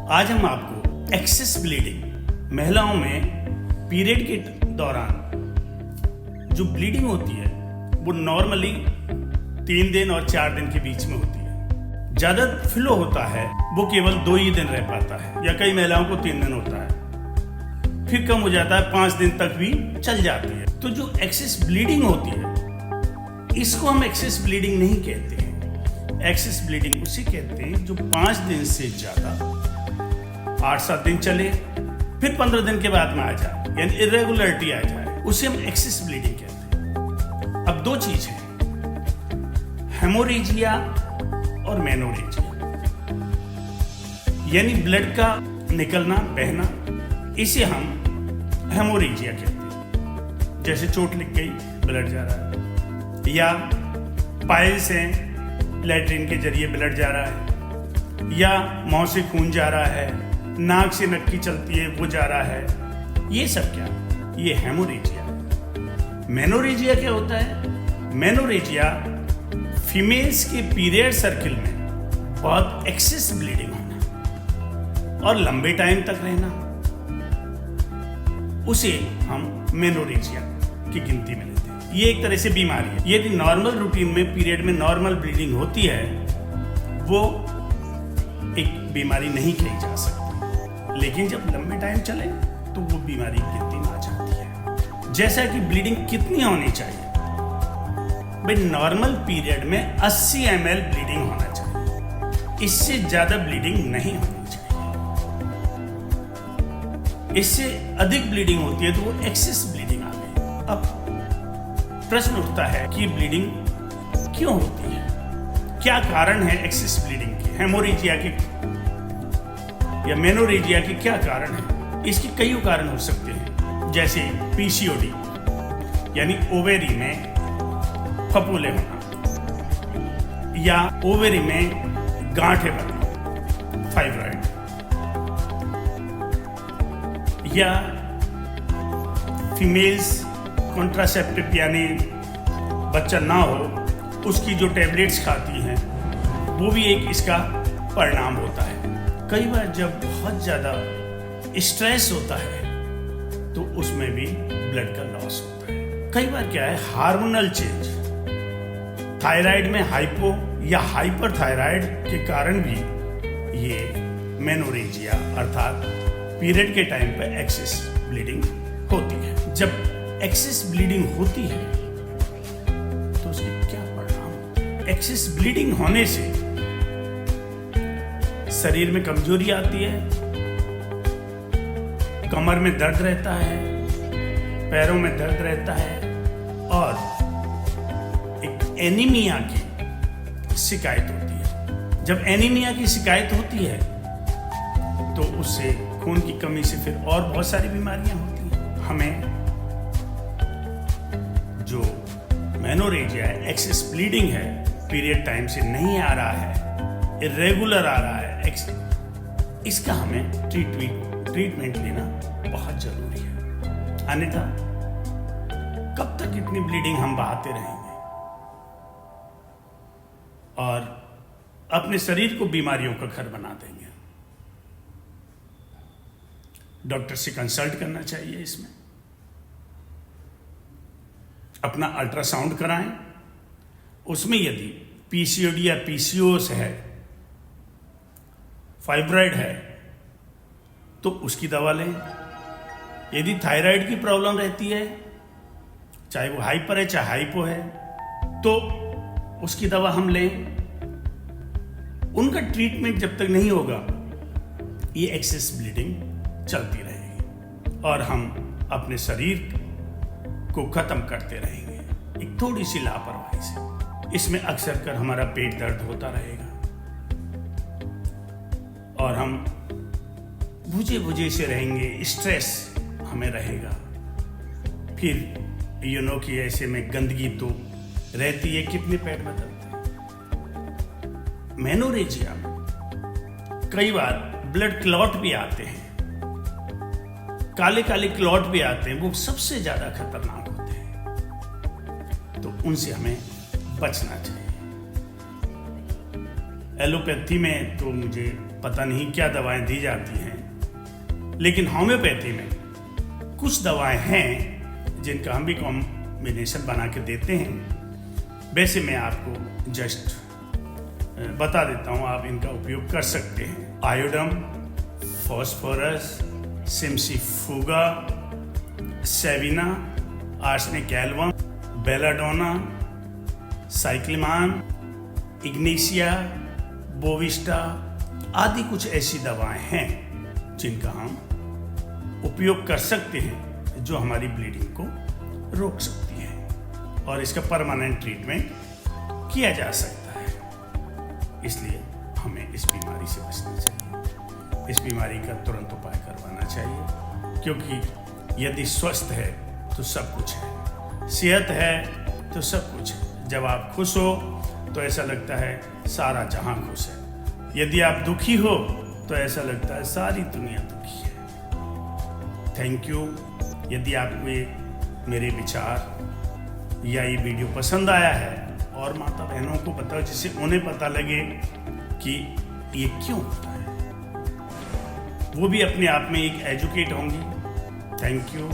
आज हम आपको एक्सेस ब्लीडिंग, महिलाओं में पीरियड के दौरान जो ब्लीडिंग होती है वो नॉर्मली 3 दिन और 4 दिन के बीच में होती है। ज्यादा फ्लो होता है वो केवल 2 ही दिन रह पाता है, या कई महिलाओं को 3 दिन होता है, फिर कम हो जाता है, 5 दिन तक भी चल जाती है। तो जो एक्सेस ब्लीडिंग होती है इसको हम एक्सेस ब्लीडिंग नहीं कहते हैं। एक्सेस ब्लीडिंग उसे कहते हैं जो 5 दिन से ज्यादा 8-7 दिन चले, फिर 15 दिन के बाद में आ जाए, यानी इरेगुलरिटी आ जाए, उसे हम एक्सेस ब्लीडिंग कहते हैं। अब 2 चीज है, हेमोरेजिया और मेनोरेजिया, यानी ब्लड का निकलना, बहना, इसे हम हेमोरेजिया कहते हैं। जैसे चोट लग गई, ब्लड जा रहा है, या पाइल्स हैं, लैट्रिन के जरिए ब्लड जा रहा है, या मुंह से खून जा रहा है, नाक से नक्की चलती है वो जा रहा है, ये सब क्या, ये हेमोरेजिया। मेनोरेजिया क्या होता है? मेनोरेजिया फीमेल्स के पीरियड सर्किल में बहुत एक्सेस ब्लीडिंग होना और लंबे टाइम तक रहना, उसे हम मेनोरेजिया की गिनती में लेते हैं। ये एक तरह से बीमारी है। यदि नॉर्मल रूटीन में पीरियड में नॉर्मल ब्लीडिंग होती है वो एक बीमारी नहीं कही जा सकती, लेकिन जब लंबे टाइम चले तो वो बीमारी गिनती में आ जाती है। जैसा कि ब्लीडिंग कितनी होनी चाहिए, भाई नॉर्मल पीरियड में 80 ml ब्लीडिंग होना चाहिए, इससे ज्यादा ब्लीडिंग नहीं होनी चाहिए। इससे अधिक ब्लीडिंग होती है तो वो एक्सेस ब्लीडिंग आ गई। अब प्रश्न उठता है कि ब्लीडिंग क्यों होती है, क्या कारण है एक्सेस ब्लीडिंग के, हेमोरेजिया के या मेनोरेजिया के क्या कारण है? इसके कई कारण हो सकते हैं, जैसे पीसीओडी यानी ओवेरी में फफूले होना, या ओवेरी में गांठें बनना, फाइब्रॉइड, या फीमेल्स कॉन्ट्रासेप्टिव यानी बच्चा ना हो उसकी जो टैबलेट्स खाती हैं वो भी एक इसका परिणाम होता है। कई बार जब बहुत ज़्यादा स्ट्रेस होता है तो उसमें भी ब्लड का लॉस होता है। कई बार क्या है, हार्मोनल चेंज, थायराइड में हाइपो या हाइपर थायराइड के कारण भी ये मेनोरेजिया अर्थात पीरियड के टाइम पर एक्सेस ब्लीडिंग होती है। जब एक्सेस ब्लीडिंग होती है तो उसके क्या परिणाम? एक्सेस ब्लीडिंग होने से शरीर में कमजोरी आती है, कमर में दर्द रहता है, पैरों में दर्द रहता है, और एक एनीमिया की शिकायत होती है। जब एनीमिया की शिकायत होती है तो उससे खून की कमी से फिर और बहुत सारी बीमारियां होती हैं। हमें जो मेनोरेजिया है, एक्सेस ब्लीडिंग है, पीरियड टाइम से नहीं आ रहा है, इरेगुलर आ रहा है, इसका हमें ट्रीटमेंट लेना बहुत जरूरी है। अन्यथा कब तक इतनी ब्लीडिंग हम बहाते रहेंगे और अपने शरीर को बीमारियों का घर बना देंगे। डॉक्टर से कंसल्ट करना चाहिए, इसमें अपना अल्ट्रासाउंड कराएं, उसमें यदि पीसीओडी या पीसीओएस है, फाइब्रॉइड है, तो उसकी दवा लें। यदि थायराइड की प्रॉब्लम रहती है, चाहे वो हाइपर है चाहे हाइपो है, तो उसकी दवा हम लें। उनका ट्रीटमेंट जब तक नहीं होगा ये एक्सेस ब्लीडिंग चलती रहेगी और हम अपने शरीर को खत्म करते रहेंगे एक थोड़ी सी लापरवाही से। इसमें अक्सर कर हमारा पेट दर्द होता रहेगा और हम बुझे से रहेंगे, स्ट्रेस हमें रहेगा। फिर कि ऐसे में गंदगी तो रहती है, कितने पेट बदलते हैं। मेनोरेजिया में कई बार ब्लड क्लॉट भी आते हैं, काले काले क्लॉट भी आते हैं, वो सबसे ज्यादा खतरनाक होते हैं, तो उनसे हमें बचना चाहिए। एलोपैथी में तो मुझे पता नहीं क्या दवाएं दी जाती हैं, लेकिन होम्योपैथी में कुछ दवाएं हैं जिनका हम भी कॉम्बिनेशन बना के देते हैं। वैसे मैं आपको जस्ट बता देता हूँ, आप इनका उपयोग कर सकते हैं। Iodum, phosphorus, cimicifuga, sabina, arsenic album, belladonna, cyclamen, ignatia, bovista आदि कुछ ऐसी दवाएं हैं जिनका हम उपयोग कर सकते हैं, जो हमारी ब्लीडिंग को रोक सकती है और इसका परमानेंट ट्रीटमेंट किया जा सकता है। इसलिए हमें इस बीमारी से बचना चाहिए, इस बीमारी का तुरंत उपाय करवाना चाहिए, क्योंकि यदि स्वस्थ है तो सब कुछ है, सेहत है तो सब कुछ है। जब आप खुश हो तो ऐसा लगता है सारा जहां खुश है, यदि आप दुखी हो तो ऐसा लगता है सारी दुनिया दुखी है। Thank you. यदि आपको ये मेरे विचार या ये वीडियो पसंद आया है और माता बहनों को बताओ, जिससे उन्हें पता लगे कि ये क्यों होता है, वो भी अपने आप में एक एजुकेट होंगी। Thank you.